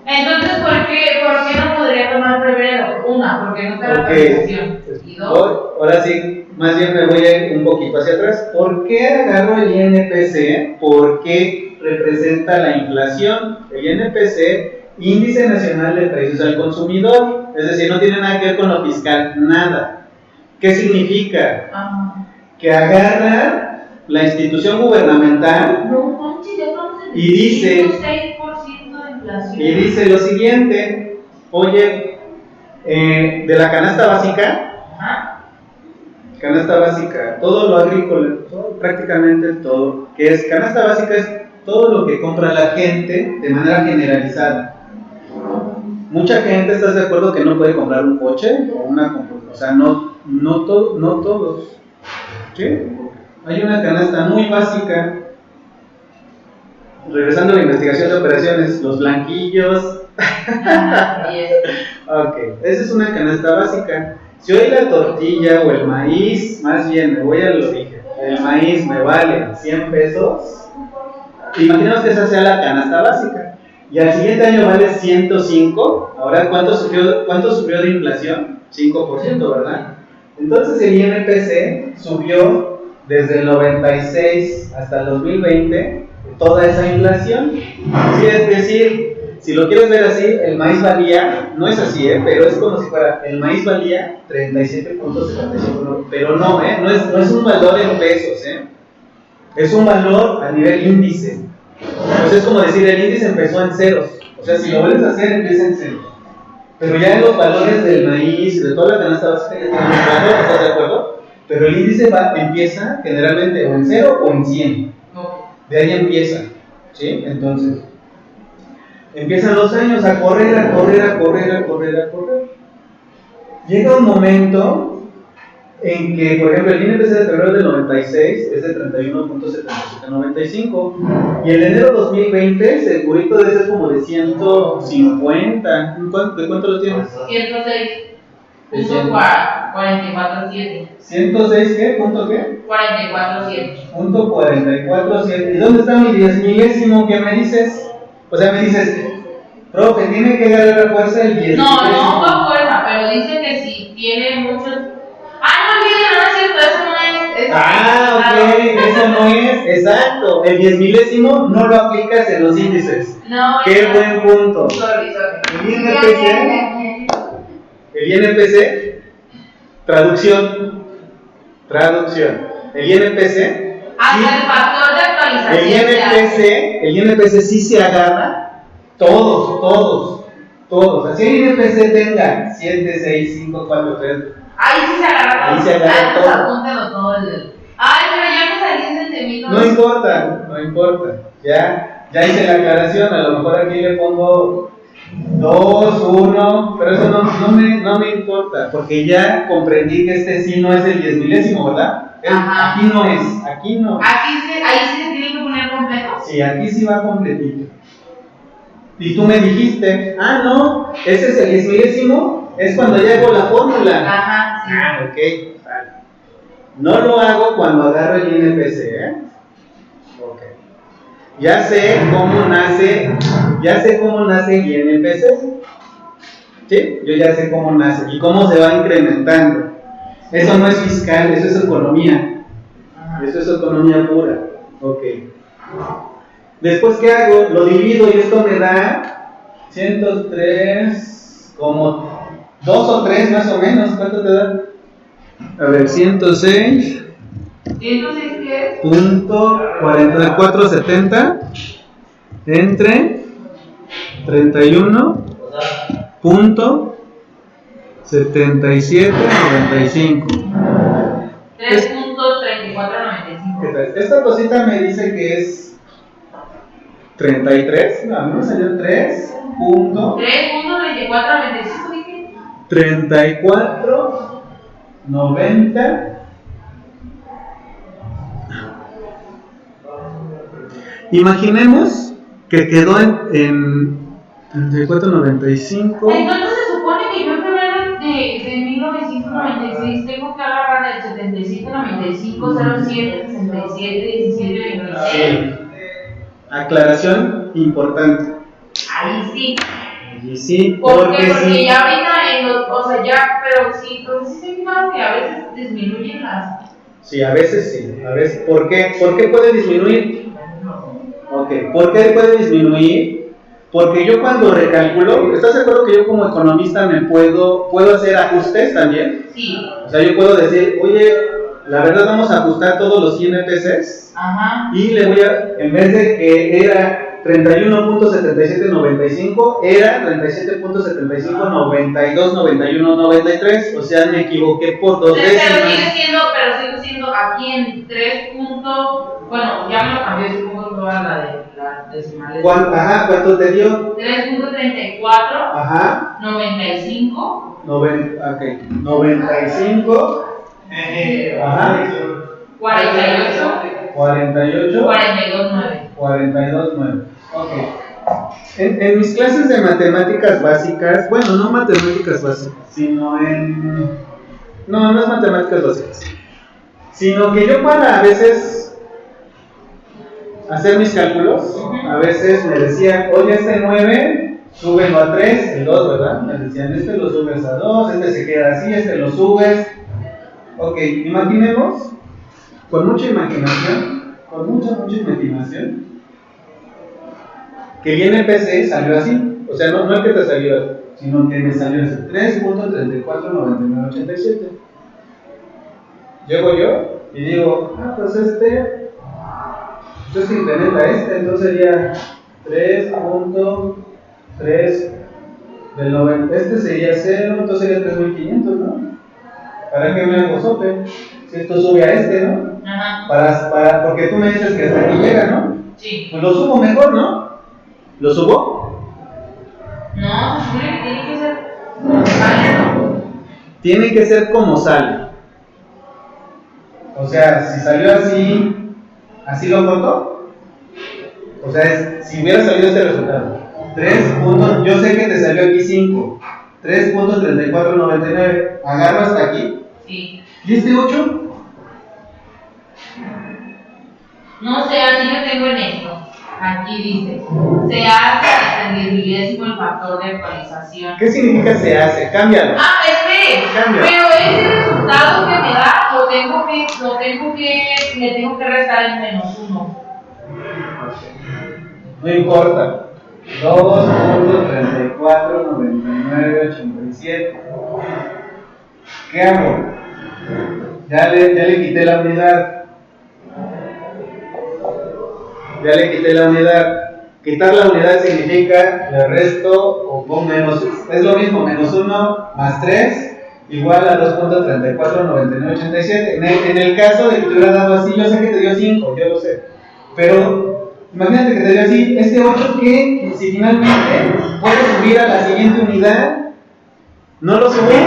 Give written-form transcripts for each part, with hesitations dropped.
Entonces, ¿por qué no podría tomar febrero? Una, porque no está la actualización. Y dos. Ahora sí, más bien me voy a ir un poquito hacia atrás. ¿Por qué agarro el INPC? Porque representa la inflación. El INPC, Índice Nacional de Precios al Consumidor. Es decir, no tiene nada que ver con lo fiscal, nada. ¿Qué significa? Que agarra la institución gubernamental y dice lo siguiente: oye, de la canasta básica, todo lo agrícola, prácticamente todo, que es canasta básica, es todo lo que compra la gente de manera generalizada. Mucha gente, ¿estás de acuerdo que no puede comprar un coche o una computadora? O sea, no todos. ¿Sí? Hay una canasta muy básica. Regresando a la investigación de operaciones, los blanquillos. Ok, esa es una canasta básica. Si hoy la tortilla o el maíz, más bien me voy al origen, el maíz me vale 100 pesos, imaginemos que esa sea la canasta básica, y al siguiente año vale 105, ahora ¿cuánto subió de inflación? 5%, ¿verdad? Entonces el INPC subió desde el 96 hasta el 2020 toda esa inflación. Sí, es decir, si lo quieres ver así, el maíz valía, no es así, pero es como si fuera, el maíz valía 37.75, pero no es un valor en pesos, es un valor a nivel índice. Entonces es como decir, el índice empezó en ceros, o sea, si lo vuelves a hacer, empieza en ceros. Pero ya en los valores del maíz y de toda la canasta básica ya tienen un valor, ¿estás de acuerdo? Pero el índice empieza generalmente o en 0 o en 100. De ahí empieza, ¿sí? Entonces, empiezan los años a correr. Llega un momento en que, por ejemplo, el INPC de febrero del 96 es de 31.7795 y el de enero 2020, segurito debe ser como de 150. ¿De cuánto lo tienes? 106.447. ¿106 qué? ¿Punto qué? 44.7. Punto 44.7. ¿Y dónde está mi 10 milésimo que me dices? O sea, me dices, profe, tiene que darle la fuerza el 10 milésimo. No fue fuerza, pero dice que si tiene muchos. No es cierto, eso no es. Ok, eso no es, exacto. El 10 milésimo no lo aplicas en los índices. No. Qué buen punto. Sorry. El INPC, traducción. El INPC. Hasta el factor de actualización. El INPC sí se agarra todos. Así el INPC tenga 7, 6, 5, 4, 3. Ahí sí se agarra. Ahí se agarra todo. Apúntalo todo. Pero ya me salí del temito. No importa. Ya hice la aclaración. A lo mejor aquí le pongo 2, 1, pero eso no me importa, porque ya comprendí que este sí no es el 10 milésimo, ¿verdad? Aquí no es. Ahí sí se tiene que poner completo. Sí, aquí sí va completito. Y tú me dijiste, no, ese es el 10 milésimo, es cuando ya hago la fórmula. Sí. Ok, vale. No lo hago cuando agarro el INPC, Ok. Ya sé cómo nace el INPC. ¿Sí? Yo ya sé cómo nace y cómo se va incrementando. Eso no es fiscal, eso es economía. Eso es economía pura. Ok. Después, ¿qué hago? Lo divido y esto me da 103, como 2 o 3 más o menos. ¿Cuánto te da? A ver, 106. ¿106 qué es? Punto 4470 entre 31 punto 7795. 3.3495. Esta cosita me dice que es 33, no me salió 3.3495, dije. 3490. Imaginemos que quedó en 3495. Entonces se supone que yo en febrero de 1996 tengo que agarrar el 7795 07 67 17 26. Aclaración importante. Ahí sí. Allí sí, Porque sí. ya ahorita, o sea, ya, pero sí, entonces sí se fijaron que a veces disminuyen las. Sí, a veces sí. A veces, ¿por qué? ¿Por qué puede disminuir? Ok, ¿por qué puede disminuir? Porque yo cuando recalculo, ¿estás de acuerdo que yo como economista puedo hacer ajustes también? Sí. O sea, yo puedo decir, oye, la verdad vamos a ajustar todos los INPCs. Ajá. Y le voy a, en vez de que era 31.7795, era 37.75929193, o sea, me equivoqué por 2 décimas. Pero sigue siendo aquí en 3 bueno, ya me lo cambié, supongo toda la de las decimales. Ajá, ¿cuánto te dio? 3.34. Ajá. 95. 95. Ajá. 48. 48. 42.9. 42.9. Ok. En mis clases de matemáticas básicas, bueno, no matemáticas básicas, sino no es matemáticas básicas, sino que yo para a veces hacer mis cálculos, a veces me decían, oye, este 9, súbelo a 3, el 2, ¿verdad? Me decían, este lo subes a 2, este se queda así, este lo subes. Ok, imaginemos, con mucha imaginación, que el INPC salió así, o sea, no es que te salió, sino que me salió así, 3.349987. Llego yo y digo, pues este incrementa entonces sería 3.3 del 90, este sería 0, entonces sería 3500, ¿no? ¿Para qué me hago sope? Si esto sube a ¿no? Ajá. Porque tú me dices que hasta aquí llega, ¿no? Sí. Pues lo subo mejor, ¿no? ¿Lo subo? No, se supone que tiene que ser como sale, ¿no? Tiene que ser como sale. O sea, si salió así lo cortó. O sea, si hubiera salido este resultado, 3 puntos, yo sé que te salió aquí 5, 3.3499, agarro hasta aquí. Sí. ¿Y este 8? No sé, así lo tengo en esto. Aquí dice, se hace hasta el 10,000º el factor de actualización. ¿Qué significa se hace? Cámbialo. Pero ese resultado que me da, le tengo que restar el -1. No importa. 2.349987. ¿Qué hago? Ya le quité la unidad. Quitar la unidad significa le resto o con menos, es lo mismo, -1 más 3 igual a 2.349987. En el caso de que te hubiera dado así, yo sé que te dio 5, yo lo sé. Pero imagínate que te dio así, este 8 que si finalmente puede subir a la siguiente unidad, ¿no lo sube?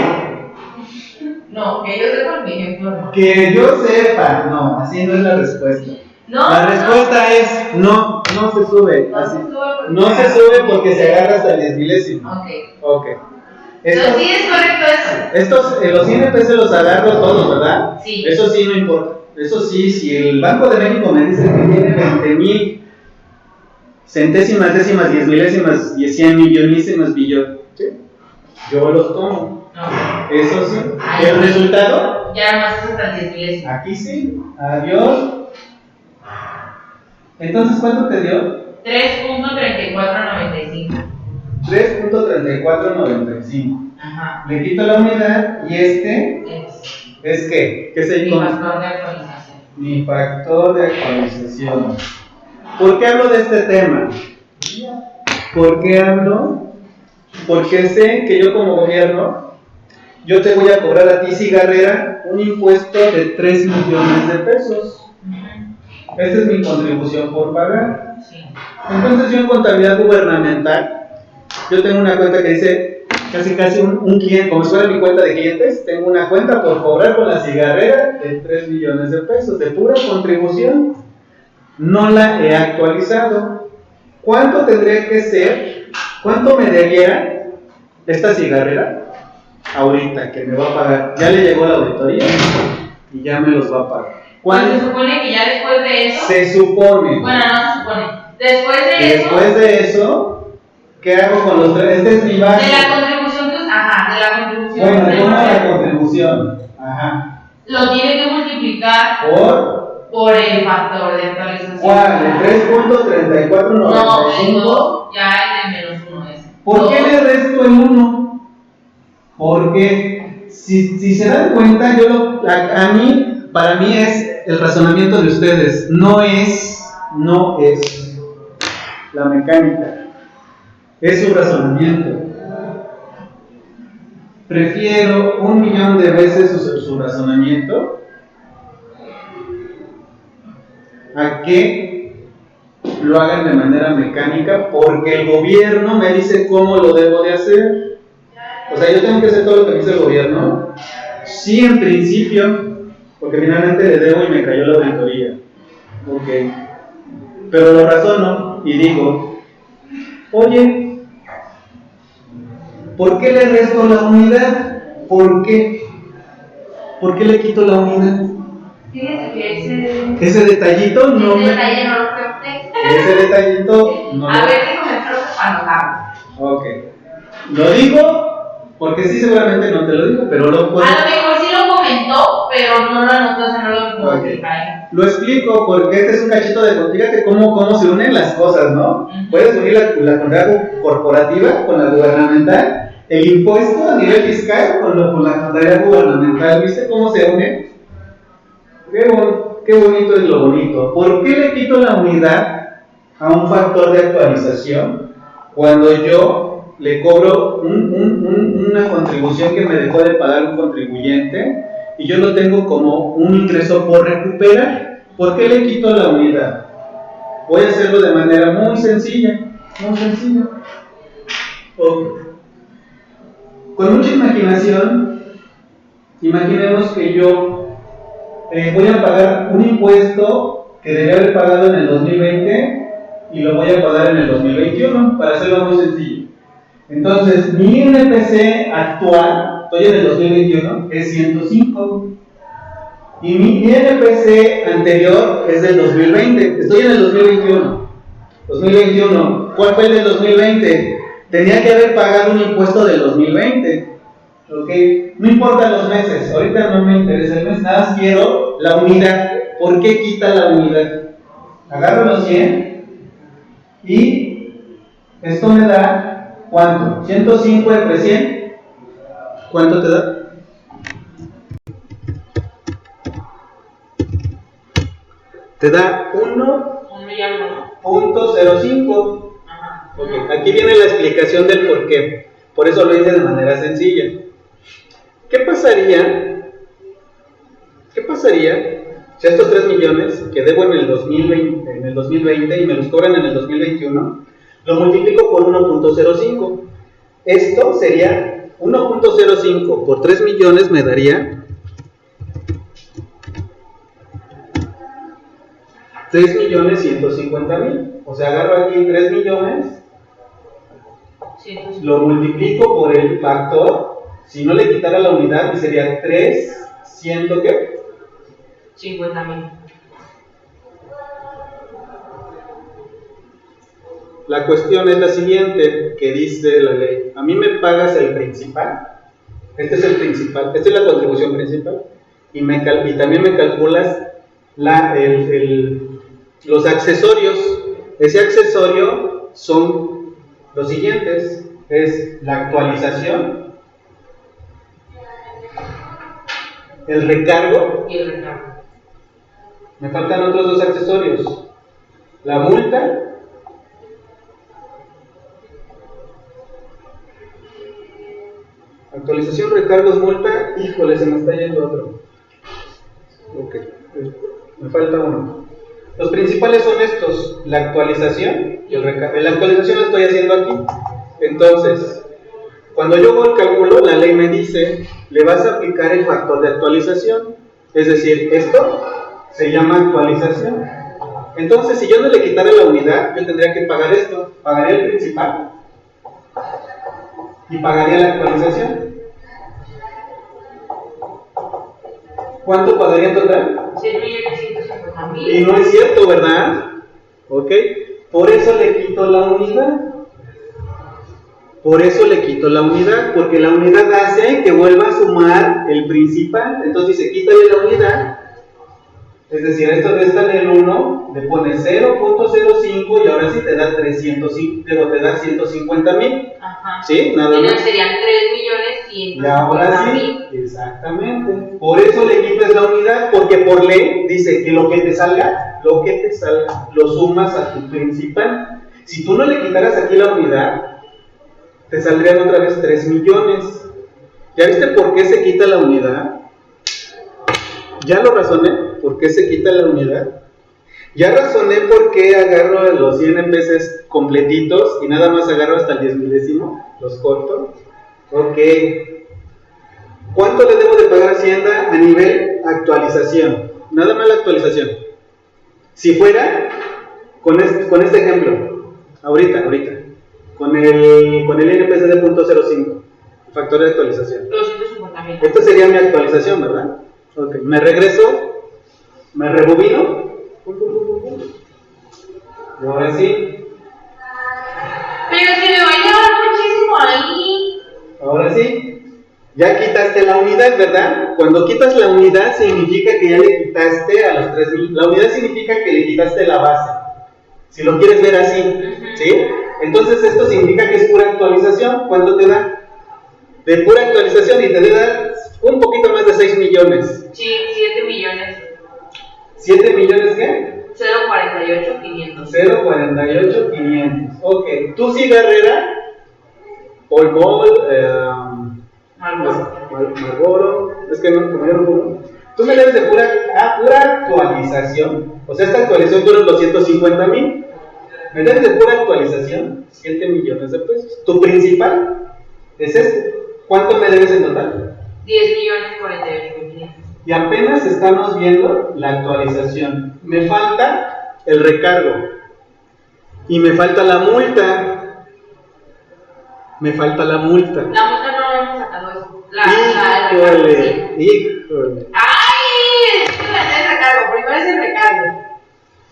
No, que yo sepa mi ejemplo. No. Que yo sepa, no, así no es la respuesta. La respuesta es no se sube. No se sube porque se agarra hasta el 10,000º. Ok. Entonces sí es correcto eso. Estos, los INPC los agarro todos, ¿verdad? Sí. Eso sí no importa. Eso sí, si el Banco de México me dice que tiene 20,000 centésimas, décimas, 10,000,000, 100 millonísimas, billón, ¿sí? Yo los tomo. Eso sí. ¿El resultado? Ya más hasta el 10,000º. Aquí sí. Adiós. Entonces, ¿cuánto te dio? 3.3495. 3.3495. Ajá. Le quito la unidad y ¿es qué? ¿Qué se llama? Mi factor de actualización. Mi factor de actualización. ¿Por qué hablo de este tema? Porque sé que yo como gobierno, yo te voy a cobrar a ti, cigarrera, un impuesto de 3 millones de pesos. Esta es mi contribución por pagar. Sí. Entonces yo en contabilidad gubernamental, yo tengo una cuenta que dice casi un cliente, como si fuera mi cuenta de clientes, tengo una cuenta por cobrar con la cigarrera de 3 millones de pesos de pura contribución. No la he actualizado. ¿Cuánto tendría que ser? ¿Cuánto me debiera esta cigarrera ahorita que me va a pagar? Ya le llegó la auditoría y ya me los va a pagar. ¿Se supone que ya después de eso? Se supone. Bueno, no se supone. Después de eso, ¿Qué hago con los tres? Este es mi base. De la contribución que ajá, de la contribución. Bueno, toma la contribución. Ajá. Lo tiene que multiplicar por el factor de actualización. ¿Cuál? ¿El 3.3495? No, ya el de menos 1 es. ¿Por qué le resto el 1? Porque si se dan cuenta, a mí, para mí es el razonamiento de ustedes, no es la mecánica, es su razonamiento. Prefiero 1.000.000 de veces su razonamiento a que lo hagan de manera mecánica, porque el gobierno me dice cómo lo debo de hacer. O sea, yo tengo que hacer todo lo que dice el gobierno. Sí, en principio, porque finalmente le debo y me cayó la auditoría. Ok. Pero lo razono y digo, oye, ¿por qué le resto la unidad? ¿Por qué? ¿Por qué le quito la unidad? Fíjate que ese detallito no me... detalle no lo pregunté. Ese detallito no A ver, déjame anotarlo. Ok. Lo digo porque sí, seguramente no te lo digo, pero lo puedo... A lo mejor sí lo comentó, pero no lo anotó, o sea, no lo puedo explicar. Lo explico porque este es un cachito de... Fíjate cómo se unen las cosas, ¿no? Puedes unir la contabilidad corporativa con la gubernamental, el impuesto a nivel fiscal con la contabilidad gubernamental. ¿Viste cómo se une? Qué bonito es lo bonito. ¿Por qué le quito la unidad a un factor de actualización cuando yo le cobro una contribución que me dejó de pagar un contribuyente y yo lo tengo como un ingreso por recuperar? ¿Por qué le quito la unidad? Voy a hacerlo de manera muy sencilla. Con mucha imaginación, imaginemos que yo voy a pagar un impuesto que debía haber pagado en el 2020 y lo voy a pagar en el 2021, para hacerlo muy sencillo. Entonces, mi NPC actual, estoy en el 2021, es 105. Y mi NPC anterior es del 2020, estoy en el 2021. ¿Cuál fue el del 2020? Tenía que haber pagado un impuesto del 2020. ¿Ok? No importa los meses, ahorita no me interesa el mes, nada más quiero la unidad. ¿Por qué quita la unidad? Agarro los 100 y esto me da, ¿cuánto? 105 entre 100, ¿cuánto te da? Te da 1.05. Okay. Aquí viene la explicación del por qué. Por eso lo hice de manera sencilla. ¿Qué pasaría si estos 3 millones que debo en el 2020 y me los cobran en el 2021, lo multiplico por 1.05? Esto sería 1.05 por 3 millones me daría 3.150.000. O sea, agarro aquí 3 millones, lo multiplico por el factor. Si no le quitara la unidad, sería 300, ¿qué? 50.000. La cuestión es la siguiente, que dice la ley. A mí me pagas el principal. Este es el principal. Esta es la contribución principal. Y también me calculas los accesorios. Ese accesorio son los siguientes. Es la actualización, el recargo y el recargo. Me faltan otros 2 accesorios. La multa actualización, recargos, multa. Híjole, se me está yendo otro. Ok, me falta uno. Los principales son estos: la actualización y el recargo. La actualización la estoy haciendo aquí. Entonces, cuando yo hago el cálculo, la ley me dice, le vas a aplicar el factor de actualización. Es decir, esto se llama actualización. Entonces, si yo no le quitara la unidad, yo tendría que pagar esto. Pagaría el principal y pagaría la actualización. ¿Cuánto pagaría en total? 7.150.000. Y no es cierto, ¿verdad? ¿Ok? Por eso le quito la unidad. Por eso le quito la unidad, porque la unidad hace que vuelva a sumar el principal. Entonces dice, quítale la unidad. Es decir, esto réstale el 1, le pones 0.05 y ahora sí te da 150,000. Ajá. ¿Sí? Nada más. Serían 3,150,000. Y ahora sí, exactamente. Por eso le quitas la unidad, porque por ley dice que lo que te salga, lo sumas a tu principal. Si tú no le quitaras aquí la unidad, te saldrían otra vez 3 millones. ¿Ya viste por qué se quita la unidad? Ya lo razoné, ¿por qué se quita la unidad? Ya razoné por qué agarro los INPCs completitos y nada más agarro hasta el 10 milésimo, los corto. Ok. ¿Cuánto le debo de pagar a Hacienda a nivel actualización? Nada más la actualización. Si fuera, con este ejemplo, ahorita, con el INPC de 0.05, factor de actualización. 250,000. Esta sería mi actualización, ¿verdad? Ok, me regreso, me rebobino, y ahora sí. Pero se me va a llevar muchísimo ahí. Ahora sí, ya quitaste la unidad, ¿verdad? Cuando quitas la unidad significa que ya le quitaste a los 3,000. La unidad significa que le quitaste la base, si lo quieres ver así, ¿sí? Entonces esto significa que es pura actualización. ¿Cuánto te da? De pura actualización y te debe dar un poquito más de 6 millones. Sí, 7 millones. ¿7 millones qué? 0,48,500. 0,48,500. Ok, tú sí, Guerrera, Polmol, Marlboro, es que no, como yo no puedo. Tú me debes de pura actualización. O sea, esta actualización fueron 250,000. Me debes de pura actualización 7 millones de pesos. Tu principal es este. ¿Cuánto me debes en total? 10,48,500. Y apenas estamos viendo la actualización. Me falta el recargo. Y me falta la multa. La multa no hemos sacado eso. Híjole. ¡Ay! Es el recargo. Primero es el recargo.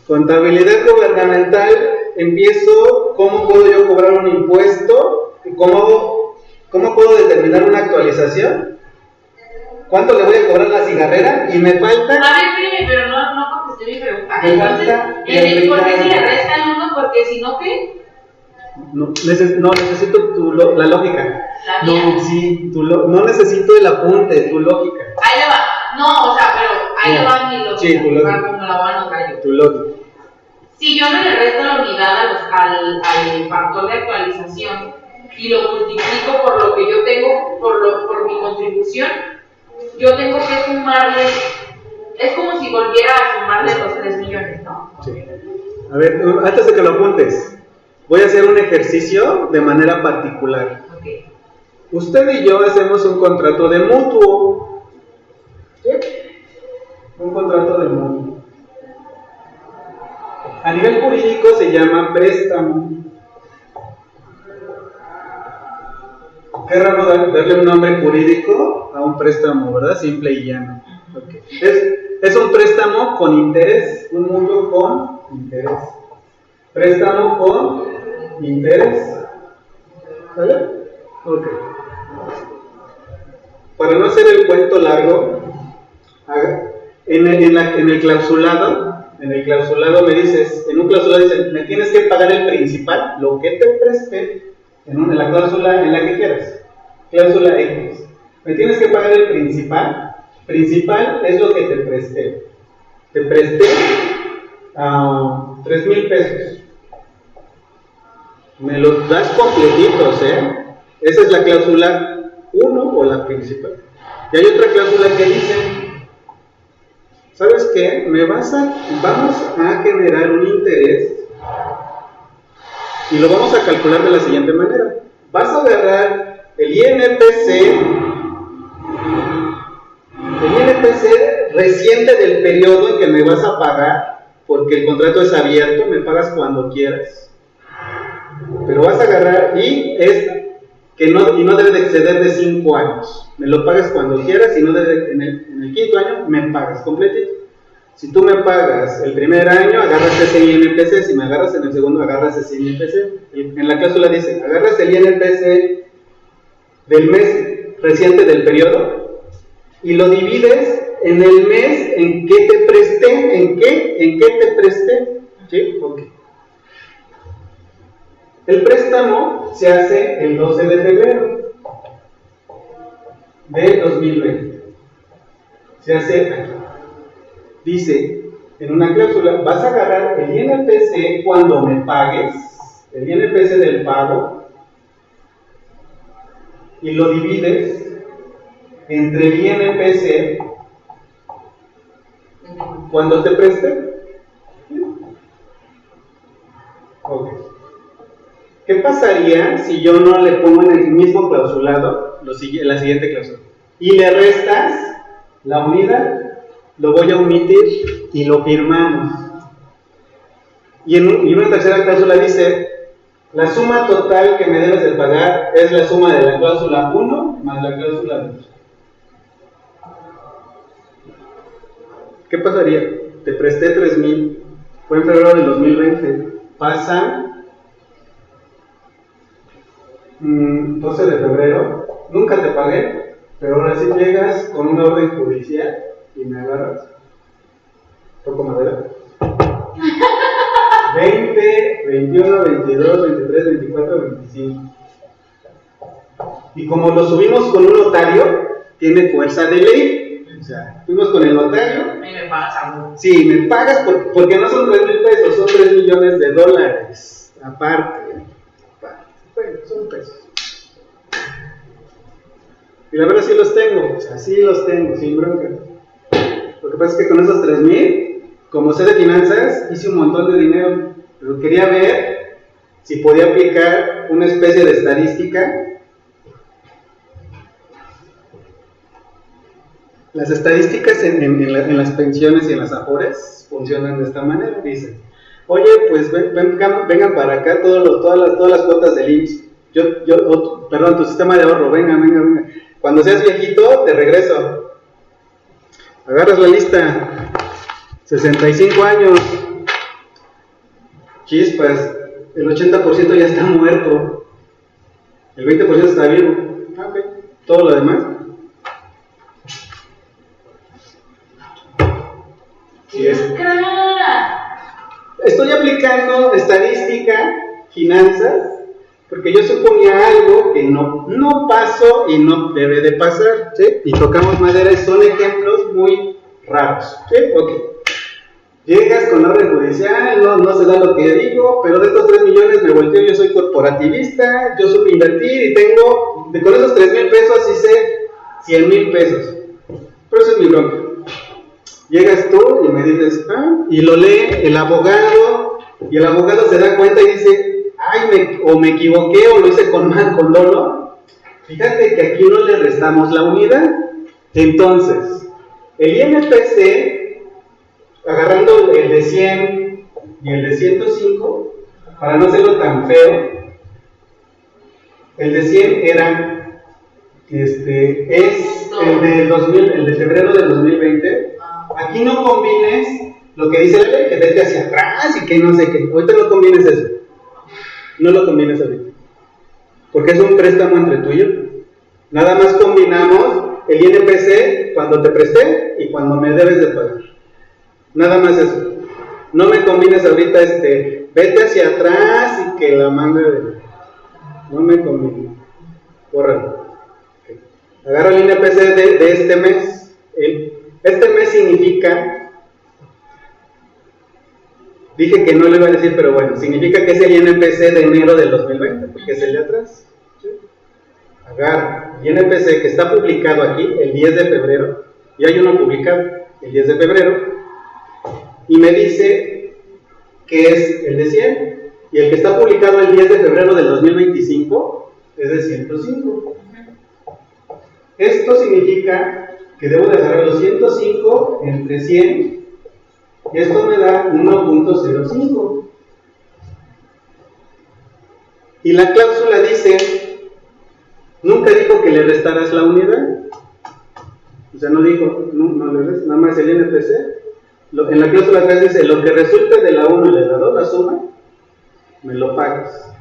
Contabilidad gubernamental. Empiezo. ¿Cómo puedo yo cobrar un impuesto? ¿Cómo puedo determinar una actualización? ¿Cuánto le voy a cobrar a la cigarrera? Y me falta. A ver, espérame, pero no contesté mi pregunta. Me Entonces, falta ¿por qué se le resta el 1? Porque si no, ¿qué? No, necesito la lógica. La mía. No, sí, no necesito el apunte, tu lógica. Ahí le va. No, o sea, pero ahí le va mi lógica. Sí, tu lógica. Como la voy a anotar yo. Tu lógica. Si yo no le resto la unidad al factor de actualización y lo multiplico por lo que yo tengo, por mi contribución, yo tengo que sumarle. Es como si volviera a sumarle los 3 millones, ¿no? Sí. A ver, antes de que lo apuntes, voy a hacer un ejercicio de manera particular. Okay. Usted y yo hacemos un contrato de mutuo. ¿Sí? Un contrato de mutuo. A nivel jurídico se llama préstamo. Qué raro darle un nombre jurídico a un préstamo, ¿verdad? Simple y llano. Okay. Es un préstamo con interés, un mutuo con interés. Préstamo con interés. ¿Vale? Ok. Para no hacer el cuento largo, en el clausulado me dices, en un clausulado dice, me tienes que pagar el principal, lo que te presté, en la cláusula en la que quieras. Cláusula X. Me tienes que pagar el principal. Principal es lo que te presté. Te presté 3,000 pesos. Me los das completitos, ¿eh? Esa es la cláusula 1 o la principal. Y hay otra cláusula que dice, ¿sabes qué? Vamos a generar un interés y lo vamos a calcular de la siguiente manera. Vas a agarrar el INPC reciente del periodo en que me vas a pagar, porque el contrato es abierto, me pagas cuando quieras. Pero vas a agarrar y no debe de exceder de 5 años. Me lo pagas cuando quieras y no debe, en el quinto año me pagas completito. Si tú me pagas el primer año, agarras ese INPC, si me agarras en el segundo, agarras ese INPC. En la cláusula dice, agarras el INPC del mes reciente del periodo y lo divides en el mes en que te presté, ¿en qué te presté? ¿Sí? Ok. El préstamo se hace el 12 de febrero de 2020. Se hace aquí. Dice, en una cláusula, vas a agarrar el INPC cuando me pagues, el INPC del pago, y lo divides entre el INPC cuando te preste. Ok. ¿Qué pasaría si yo no le pongo en el mismo clausulado la siguiente cláusula? Y le restas la unidad, lo voy a omitir y lo firmamos. Y en una tercera cláusula dice, la suma total que me debes de pagar es la suma de la cláusula 1 más la cláusula 2. ¿Qué pasaría? Te presté 3,000, fue en febrero del 2020, pasan 12 de febrero, nunca te pagué, pero ahora sí llegas con una orden judicial y me agarras. Toco madera. 20, 21, 22, 23, 24, 25. Y como lo subimos con un notario, tiene fuerza de ley. O sea, fuimos con el notario. Y me pagas algo. Sí, me pagas porque no son 3,000 pesos, son $3 millones. Aparte. Bueno, son pesos. Y la verdad sí los tengo, o sea, sí los tengo, sin bronca. Lo que pasa es que con esos 3,000, como sé de finanzas, hice un montón de dinero, pero quería ver si podía aplicar una especie de estadística. Las estadísticas en las pensiones y en las afores funcionan de esta manera. Dicen, oye, pues vengan para acá todas las cuotas del IMSS. Perdón, tu sistema de ahorro, venga. Cuando seas viejito, te regreso. Agarras la lista. 65 años. Chispas. El 80% ya está muerto. El 20% está vivo. Ok. Todo lo demás. Sí, estoy aplicando estadística, finanzas, porque yo suponía algo que no pasó y no debe de pasar, ¿sí? Y tocamos madera, son ejemplos muy raros, ¿sí? Ok. Llegas con orden judicial, no se da lo que digo, pero de estos 3 millones me volteo, yo soy corporativista, yo supe invertir y tengo, con esos 3,000 pesos hice 100,000 pesos. Pero eso es mi bronca. Llegas tú y me dices, y lo lee el abogado, y el abogado se da cuenta y dice, me equivoqué o lo hice con dolo. Fíjate que aquí no le restamos la unidad. Entonces, el INPC, agarrando el de 100 y el de 105, para no hacerlo tan feo, el de 100 era, es el de febrero del 2020. Aquí no combines lo que dice la ley, que vete hacia atrás y que no sé qué. Ahorita no combines eso. No lo combines ahorita. Porque es un préstamo entre tú y yo. Nada más combinamos el INPC cuando te presté y cuando me debes de pagar. Nada más eso. No me combines ahorita vete hacia atrás y que la manga de... No me combines. Bórralo. Okay. Agarra el INPC de este mes. Este mes significa, dije que no le iba a decir, pero bueno, significa que es el INPC de enero del 2020, porque es el de atrás. ¿Sí? Agarra el INPC que está publicado aquí, el 10 de febrero, y hay uno publicado, el 10 de febrero, y me dice que es el de 100, y el que está publicado el 10 de febrero del 2025 es de 105. Esto significa que debo de agarrar los 105 entre 100, y esto me da 1.05. Y la cláusula dice, nunca dijo que le restaras la unidad. O sea, no dijo, no le restas, nada más el INPC. En la cláusula 3 dice, lo que resulte de la 1 y de la 2, la suma, me lo pagas.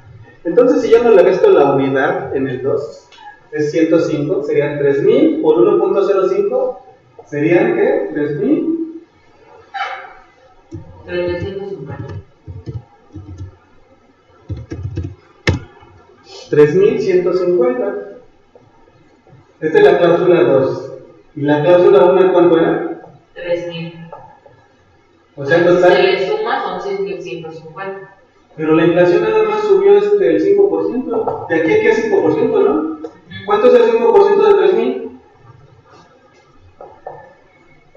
Entonces, si yo no le resto la unidad en el 2, es 105, serían 3000 por 1.05, serían ¿qué? 3000. 350. 3150. Esta es la cláusula 2. ¿Y la cláusula 1 cuánto era? 3000. O sea, en total. Si le sumas son 6150. Pero la inflación nada más subió el 5%. De aquí a aquí a 5%, ¿no? ¿Cuánto es el 5% de 3000?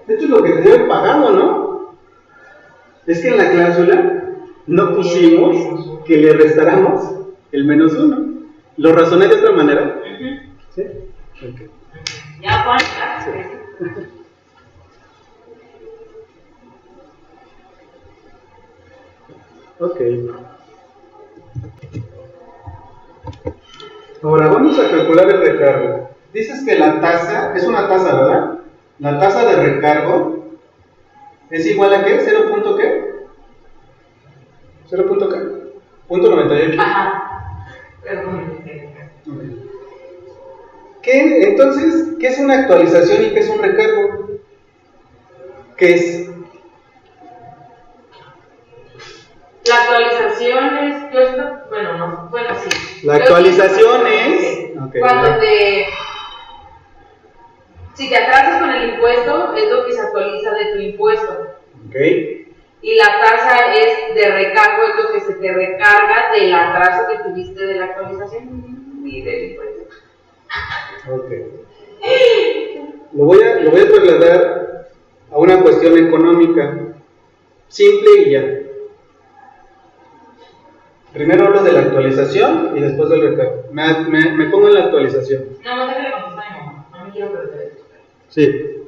Esto es lo que te debe pagado, ¿no? Es que en la cláusula no pusimos que le restáramos el menos 1. ¿Lo razoné de otra manera? ¿Sí? Okay. Ya, Juan. Sí. Ok. Ahora vamos a calcular el recargo. Dices que la tasa, es una tasa, ¿verdad? La tasa de recargo es igual a ¿qué? ¿0 punto qué? ¿0 punto qué? Punto 98. Ajá. Perdón. ¿Qué? Entonces, ¿qué es una actualización y qué es un recargo? ¿Qué es? La actualización es, sí. La actualización es cuando si te atrasas con el impuesto, es lo que se actualiza de tu impuesto. Ok. Y la tasa es de recargo, es lo que se te recarga del atraso que tuviste de la actualización y del impuesto. Ok. Lo voy a trasladar a una cuestión económica, simple y ya. Primero hablo de la actualización y después del recargo. Me pongo en la actualización. No, déjale contestar a mi mamá. No me quiero perder esto. Sí.